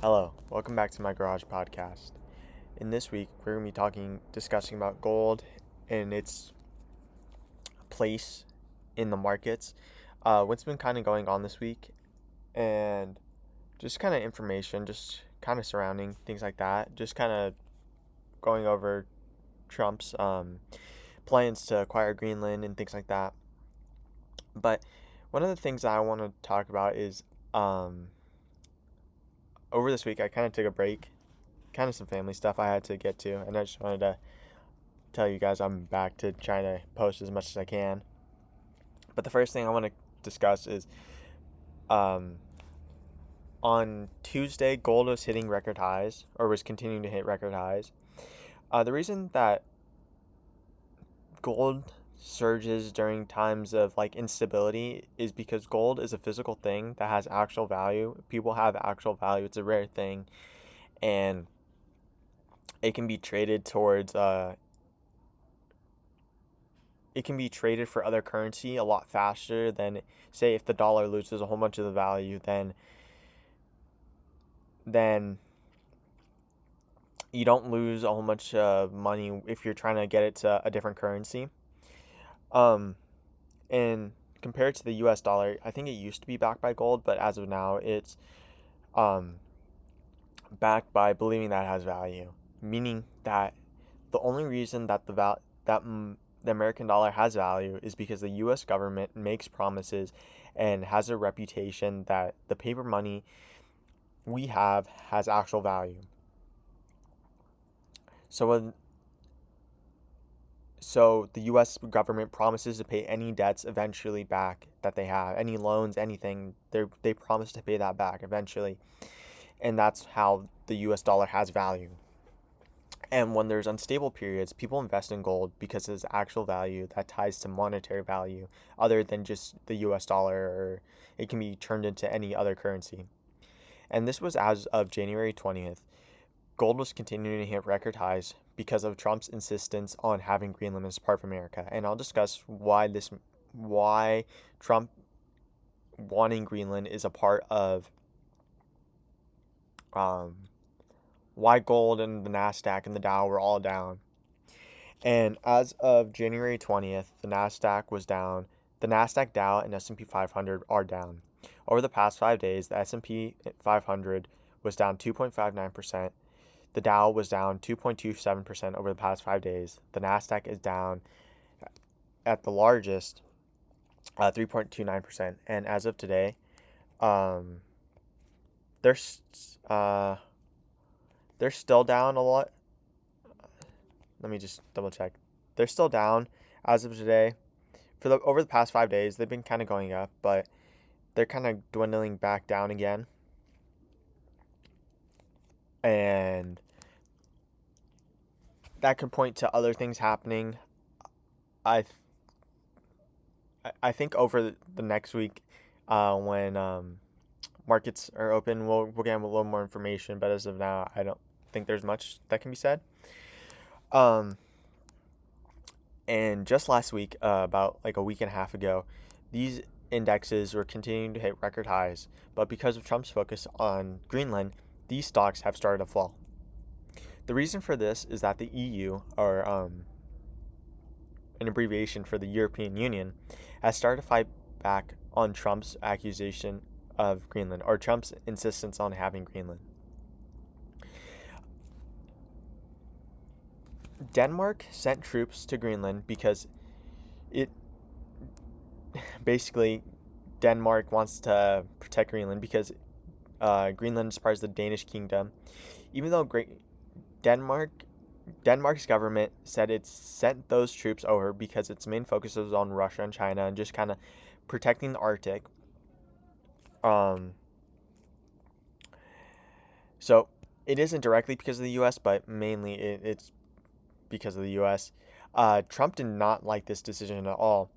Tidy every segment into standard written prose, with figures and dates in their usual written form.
Hello, welcome back to my garage podcast. In this week, we're going to be discussing about gold and its place in the markets. What's been kind of going on this week, and just kind of information, just kind of surrounding things like that. Just kind of going over Trump's plans to acquire Greenland and things like that. But one of the things that I want to talk about is over this week, I kind of took a break, kind of some family stuff I had to get to, and I just wanted to tell you guys I'm back to trying to post as much as I can. But the first thing I want to discuss is um, on Tuesday, gold was hitting record highs, or was continuing to hit record highs. The reason that gold surges during times of like instability is because gold is a physical thing that has actual value. People have actual value. It's a rare thing, and it can be traded towards it can be traded for other currency a lot faster than, say, if the dollar loses a whole bunch of the value, then you don't lose a whole bunch of money if you're trying to get it to a different currency. And compared to the US dollar, I think it used to be backed by gold, but as of now it's um backed by believing that it has value, meaning that the only reason that the American dollar has value is because the U.S. government makes promises and has a reputation that the paper money we have has actual value. So the U.S. government promises to pay any debts eventually back that they have, any loans, anything. They promise to pay that back eventually, and that's how the U.S. dollar has value. And when there's unstable periods, people invest in gold because it's actual value that ties to monetary value other than just the US dollar, or it can be turned into any other currency. And this was as of January 20th. Gold was continuing to hit record highs because of Trump's insistence on having Greenland as part of America. And I'll discuss why Trump wanting Greenland is a part of um, why gold and the NASDAQ and the Dow were all down. And as of January 20th, the NASDAQ was down. The NASDAQ, Dow, and S&P 500 are down. Over the past 5 days, the S&P 500 was down 2.59%. The Dow was down 2.27% over the past 5 days. The NASDAQ is down at the largest 3.29%. And as of today, um, they're uh, they're still down a lot. Let me just double check. They're still down as of today. Over the past 5 days, they've been kind of going up, but they're kind of dwindling back down again. And that could point to other things happening. I I think over the next week, when markets are open, we'll get a little more information. But as of now, I don't think there's much that can be said. Um, And just last week, about like a week and a half ago, these indexes were continuing to hit record highs. But because of Trump's focus on Greenland, these stocks have started to fall. The reason for this is that the EU, or an abbreviation for the European Union, has started to fight back on Trump's accusation of Greenland, or Trump's insistence on having Greenland. Denmark sent troops to Greenland because it basically Denmark wants to protect Greenland because Greenland is part of the Danish kingdom. Even though Denmark's government said it sent those troops over because its main focus was on Russia and China and just kind of protecting the Arctic. So it isn't directly because of the U.S., but mainly it's because of the U.S. Trump did not like this decision at all,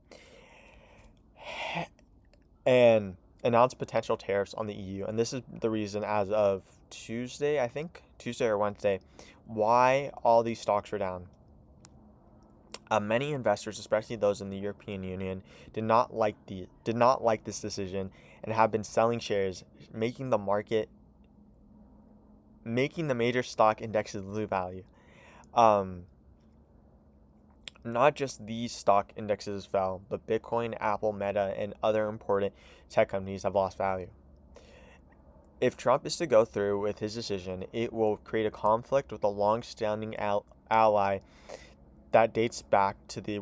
and announced potential tariffs on the EU. And this is the reason, as of Tuesday, I think, Tuesday or Wednesday, why all these stocks were down. Many investors, especially those in the European Union, did not like this decision and have been selling shares, making the market making the major stock indexes lose value. Um, Not just these stock indexes fell, but Bitcoin, Apple, Meta, and other important tech companies have lost value. If Trump is to go through with his decision, it will create a conflict with a long-standing ally that dates back to the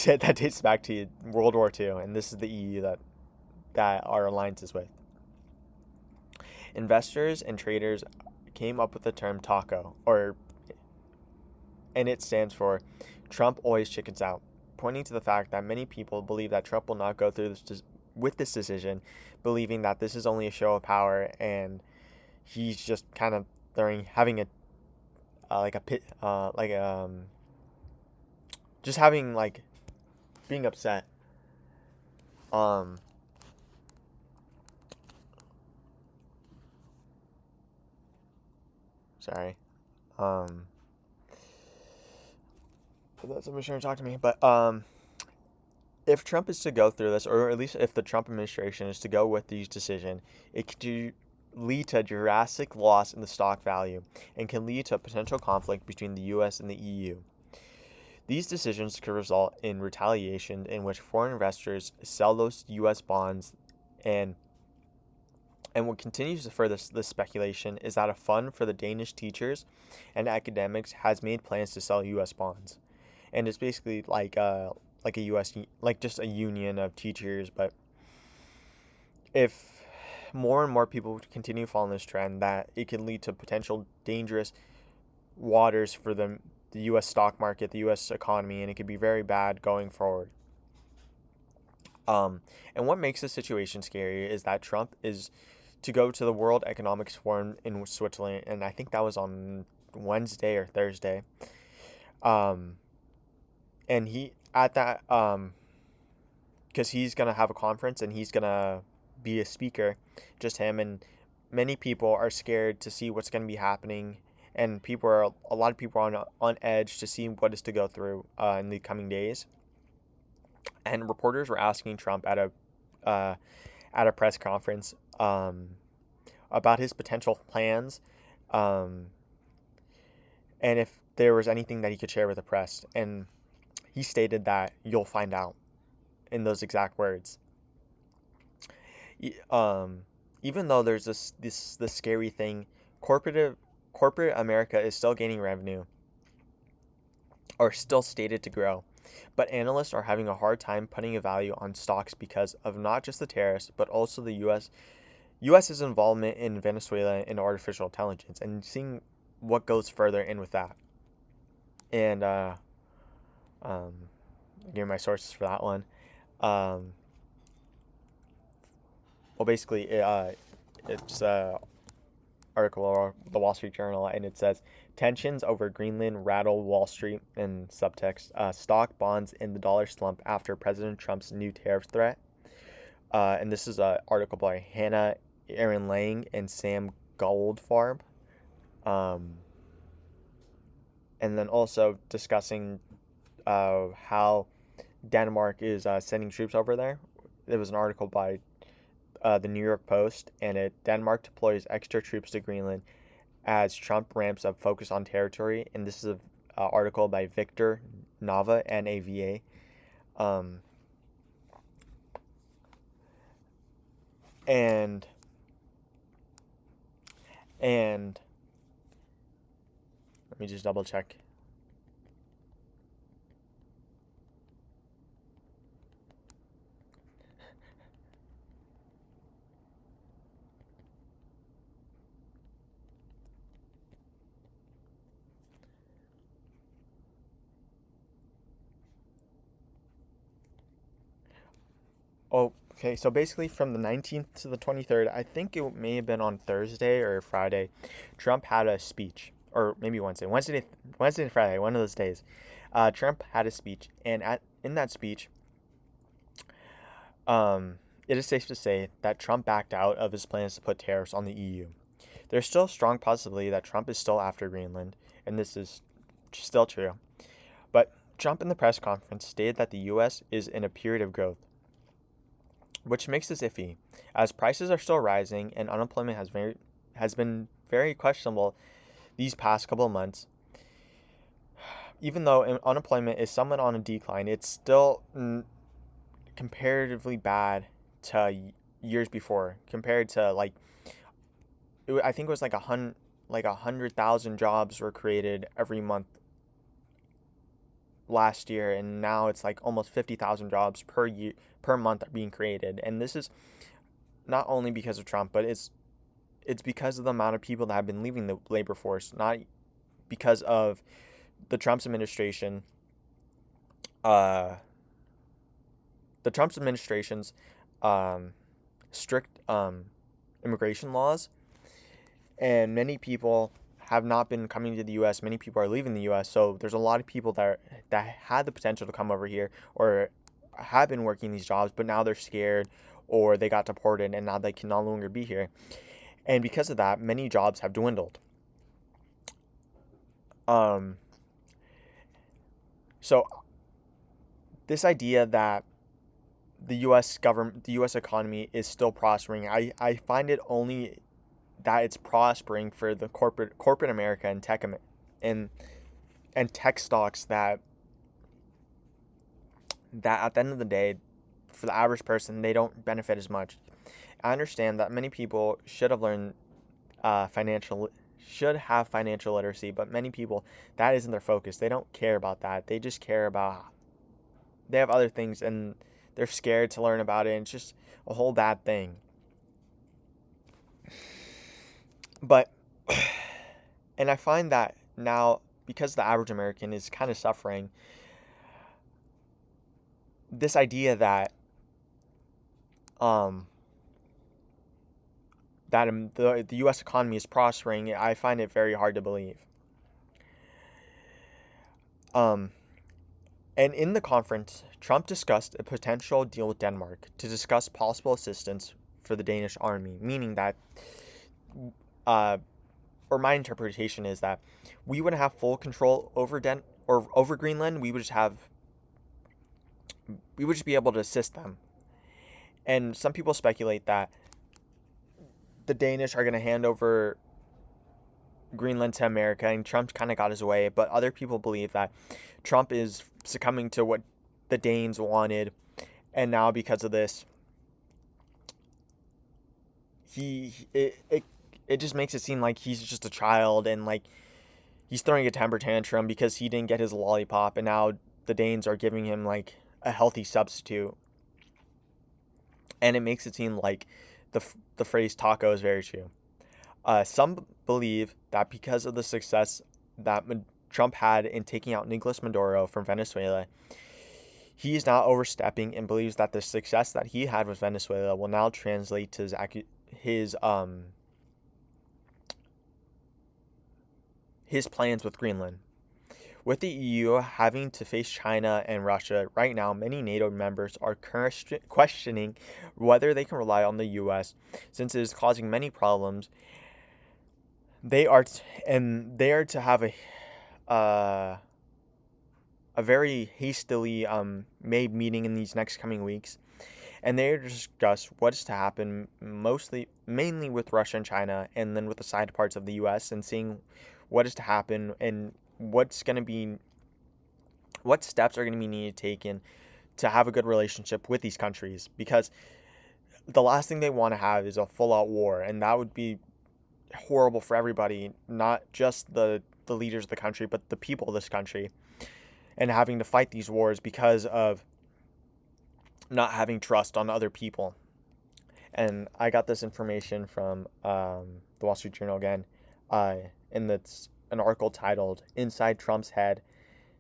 that dates back to World War II, and this is the EU that our alliance is with. Investors and traders came up with the term TACO, and it stands for Trump always chickens out, pointing to the fact that many people believe that Trump will not go through with this decision, believing that this is only a show of power and he's just kind of having a like a pit just having like being upset. Um, Sorry. Um, Somebody's trying to talk to me, but if Trump is to go through this, or at least if the Trump administration is to go with these decisions, it could lead to a drastic loss in the stock value and can lead to a potential conflict between the U.S. and the EU. These decisions could result in retaliation in which foreign investors sell those U.S. bonds, and what continues to further this speculation is that a fund for the Danish teachers and academics has made plans to sell U.S. bonds, and it's basically like a U.S. like just a union of teachers. But if more and more people continue following this trend, that it can lead to potential dangerous waters for the U.S. stock market, the U.S. economy, and it could be very bad going forward. And what makes the situation scary is that Trump is to go to the World Economics Forum in Switzerland, and I think that was on Wednesday or Thursday. Um, and he at that because he's gonna have a conference and he's gonna be a speaker, just him, and many people are scared to see what's gonna be happening, and a lot of people are on edge to see what is to go through in the coming days. And reporters were asking Trump at a press conference about his potential plans, um, and if there was anything that he could share with the press. And he stated that you'll find out, in those exact words. Even though there's this scary thing, corporate America is still gaining revenue, or still stated to grow. But analysts are having a hard time putting a value on stocks because of not just the tariffs, but also the US's involvement in Venezuela and artificial intelligence, and seeing what goes further in with that. And um, give my sources for that one. Um, well, basically, it's article or the Wall Street Journal, and it says tensions over Greenland rattle Wall Street, and subtext stock, bonds, and the dollar slump after President Trump's new tariff threat. And this is an article by Hannah Aaron Lang and Sam Goldfarb. And then also discussing how Denmark is sending troops over there. There was an article by the New York Post, and Denmark deploys extra troops to Greenland as Trump ramps up focus on territory. And this is an article by Victor Nava, Nava. And let me just double check. Oh, okay. So basically, from the 19th to the 23rd, I think it may have been on Thursday or Friday, Trump had a speech, or maybe Wednesday and Friday, one of those days. Trump had a speech, and in that speech, it is safe to say that Trump backed out of his plans to put tariffs on the EU. There's still a strong possibility that Trump is still after Greenland, and this is still true. But Trump in the press conference stated that the U.S. is in a period of growth, which makes this iffy, as prices are still rising and unemployment has been very questionable these past couple of months. Even though unemployment is somewhat on a decline, it's still comparatively bad to years before. Compared to I think it was like 100,000 jobs were created every month last year, and now it's like almost 50,000 jobs per month are being created. And this is not only because of Trump, but it's because of the amount of people that have been leaving the labor force, not because of the Trump's administration. The Trump's administration's strict immigration laws, and many people have not been coming to the U.S. Many people are leaving the U.S. So there's a lot of people that had the potential to come over here or have been working these jobs, but now they're scared or they got deported and now they can no longer be here. And because of that, many jobs have dwindled. So this idea that the U.S. government, the U.S. economy is still prospering, I find it only that it's prospering for the corporate America and and tech stocks that at the end of the day, for the average person, they don't benefit as much. I understand that many people should have learned should have financial literacy, but many people, that isn't their focus. They don't care about that. They just care about, they have other things and they're scared to learn about it, and it's just a whole bad thing. But and I find that now, because the average American is kind of suffering, this idea that um the U.S. economy is prospering, I find it very hard to believe. Um, and in the conference, Trump discussed a potential deal with Denmark to discuss possible assistance for the Danish army, meaning that, or my interpretation is that we wouldn't have full control over over Greenland. We would just be able to assist them. And some people speculate that the Danish are going to hand over Greenland to America, and Trump kind of got his way. But other people believe that Trump is succumbing to what the Danes wanted, and now because of this, it just makes it seem like he's just a child, and like he's throwing a temper tantrum because he didn't get his lollipop, and now the Danes are giving him like a healthy substitute. And it makes it seem like the phrase taco is very true. Some believe that because of the success that Trump had in taking out Nicolas Maduro from Venezuela, he is now overstepping and believes that the success that he had with Venezuela will now translate to his plans with Greenland. With the EU having to face China and Russia right now, many NATO members are questioning whether they can rely on the US, since it is causing many problems. They are to have a very hastily made meeting in these next coming weeks, and they are to discuss what is to happen, mainly with Russia and China, and then with the side parts of the US, and seeing what is to happen and what steps are going to be needed taken to have a good relationship with these countries, because the last thing they want to have is a full-out war, and that would be horrible for everybody, not just the leaders of the country, but the people of this country, and having to fight these wars because of not having trust on other people. And I got this information from the Wall Street Journal again, and that's an article titled Inside Trump's Head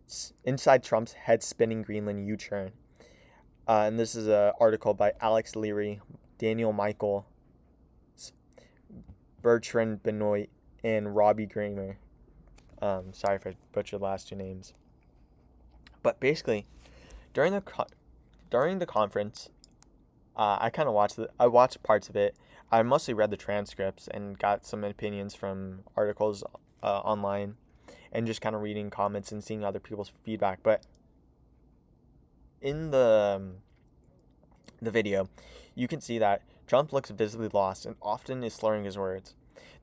Spinning Greenland U-Turn. And this is an article by Alex Leary, Daniel Michael, Bertrand Benoit, and Robbie Kramer. Sorry if I butchered the last two names. But basically, during the conference, I kind of watched parts of it. I mostly read the transcripts and got some opinions from articles online, and just kind of reading comments and seeing other people's feedback. But in the video, you can see that Trump looks visibly lost and often is slurring his words.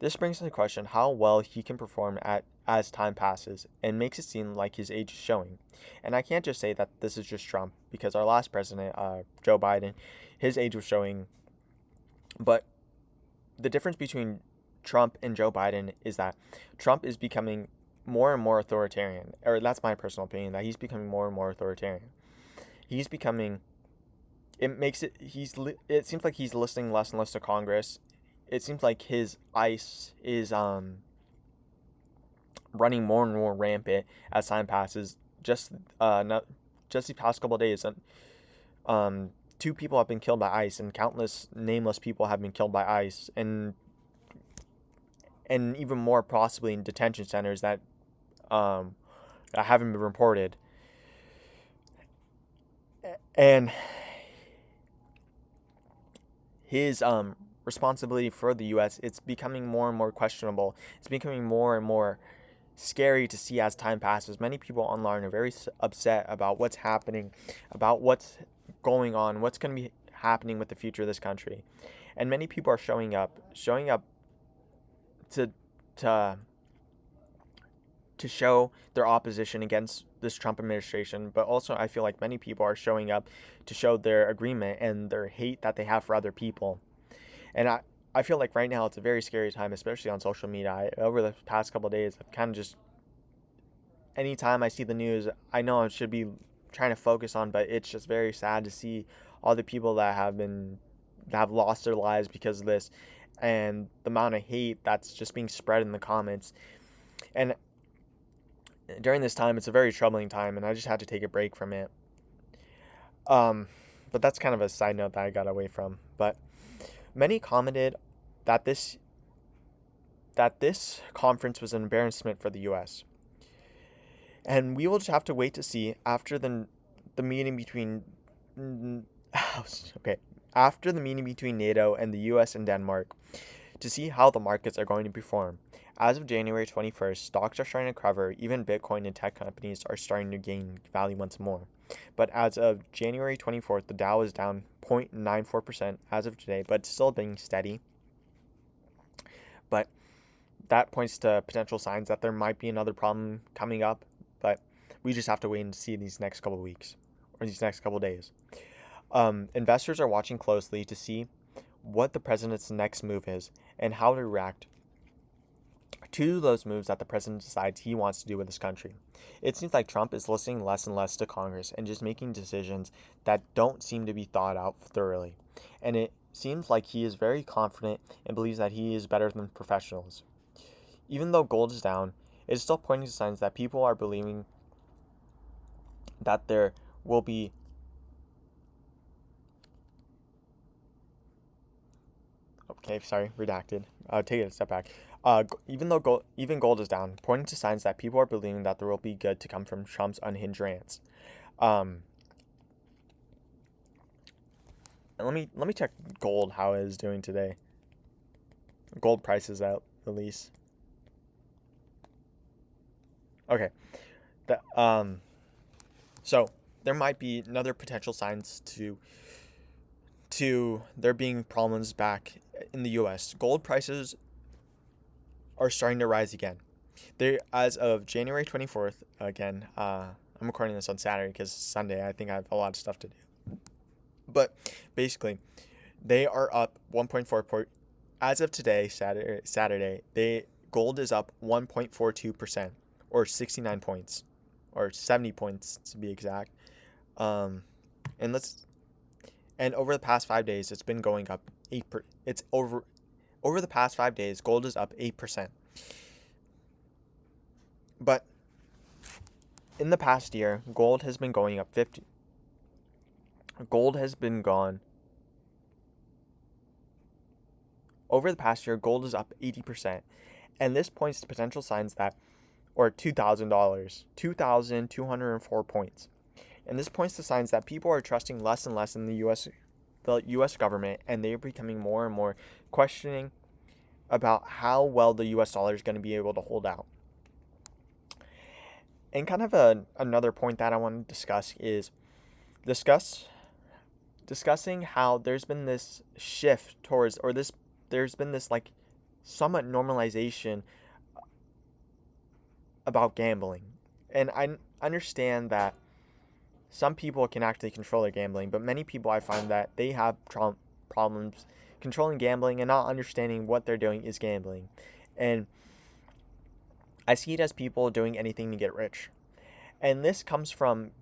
This brings into question how well he can perform as time passes and makes it seem like his age is showing. And I can't just say that this is just Trump, because our last president, Joe Biden, his age was showing. But the difference between Trump and Joe Biden is that Trump is becoming more and more authoritarian, or that's my personal opinion, that he's becoming more and more authoritarian. He's becoming, it seems like he's listening less and less to Congress. It seems like his ICE is running more and more rampant as time passes. Just the past couple of days, two people have been killed by ICE, and countless nameless people have been killed by ICE, and even more possibly in detention centers that haven't been reported. And his responsibility for the U.S., it's becoming more and more questionable. It's becoming more and more scary to see as time passes. Many people online are very upset about what's happening, about what's going on, what's going to be happening with the future of this country. And many people are showing up to show their opposition against this Trump administration, but also I feel like many people are showing up to show their agreement and their hate that they have for other people. And I feel like right now it's a very scary time, especially on social media. Over the past couple of days, I've kind of just, anytime I see the news, I know I should be trying to focus on, but it's just very sad to see all the people that have lost their lives because of this, and the amount of hate that's just being spread in the comments. And during this time, it's a very troubling time, and I just had to take a break from it. But that's kind of a side note that I got away from. But many commented that this conference was an embarrassment for the U.S. And we will just have to wait to see after the meeting between after the meeting between NATO and the U.S. and Denmark, to see how the markets are going to perform. As of January 21st, stocks are starting to recover. Even Bitcoin and tech companies are starting to gain value once more. But as of January 24th, the Dow is down 0.94% as of today, but still being steady. But that points to potential signs that there might be another problem coming up. But we just have to wait and see these next couple of weeks, or these next couple of days. Investors are watching closely to see what the president's next move is and how to react to those moves that the president decides he wants to do with this country. It seems like Trump is listening less and less to Congress and just making decisions that don't seem to be thought out thoroughly. And it seems like he is very confident and believes that he is better than professionals. Even though gold is down, it is still pointing to signs that people are believing that there will be redacted. Take it a step back. Even gold is down, pointing to signs that people are believing that there will be good to come from Trump's unhinged rants. And let me check gold, how it is doing today. Gold prices at least. Okay. So there might be another potential signs to there being problems back in the U.S. Gold prices are starting to rise again. They, as of January 24th, again, I'm recording this on Saturday because Sunday I think I have a lot of stuff to do. But basically, they are up 1.4 as of today, Saturday. Gold is up 1.42%, or 69 points, or 70 points to be exact. And over the past 5 days, it's been going up 8%. Over the past 5 days, gold is up 8%. But in the past year, gold has been going up 50. Gold has been gone. Over the past year, gold is up 80%. And this points to potential signs that, or $2,000, 2,204 points. And this points to signs that people are trusting less and less in the U.S. government, and they are becoming more and more questioning about how well the U.S. dollar is going to be able to hold out. And kind of another point that I want to discuss is discussing how there's been this shift towards, there's been this somewhat normalization about gambling. And I understand that some people can actually control their gambling, but many people, I find that they have problems controlling gambling and not understanding what they're doing is gambling. And I see it as people doing anything to get rich. And this comes from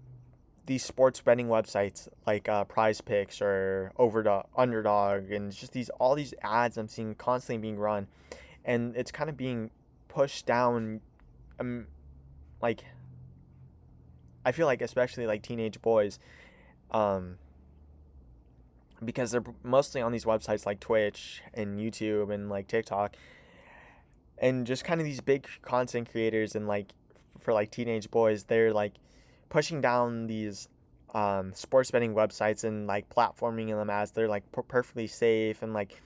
these sports betting websites like Prize Picks or Underdog, and just all these ads I'm seeing constantly being run, and it's kind of being pushed down. Um, like I feel like especially like teenage boys, um, because they're mostly on these websites like Twitch and YouTube and like TikTok, and just kind of these big content creators, and like for like teenage boys, they're like pushing down these sports betting websites and like platforming them as they're like perfectly safe, and like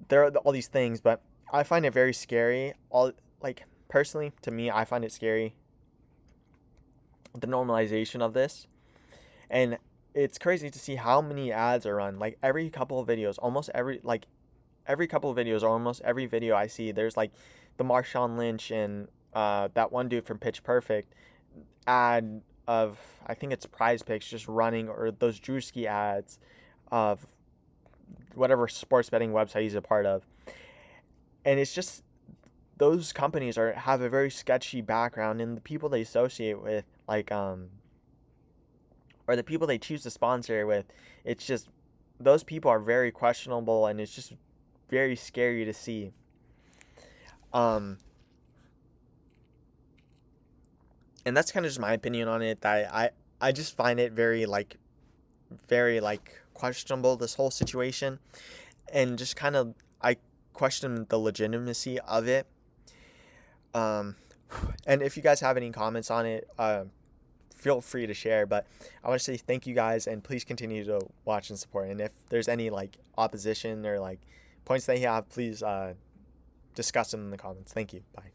there are all these things. But I find it very scary. All like personally to me, I find it scary, the normalization of this. And it's crazy to see how many ads are run. Like every couple of videos, every couple of videos, or almost every video I see, there's like the Marshawn Lynch and that one dude from Pitch Perfect ad of, I think it's Prize Picks, just running, or those Drewski ads of whatever sports betting website he's a part of. And it's just, those companies have a very sketchy background, and the people they associate with, like or the people they choose to sponsor with, it's just, those people are very questionable, and it's just very scary to see. Um, and that's kind of just my opinion on it. That I just find it very like questionable, this whole situation, and just kind of, I question the legitimacy of it. Um, and if you guys have any comments on it, feel free to share. But I want to say thank you guys, and please continue to watch and support. And if there's any like opposition or like points they have, please discuss them in the comments. Thank you. Bye.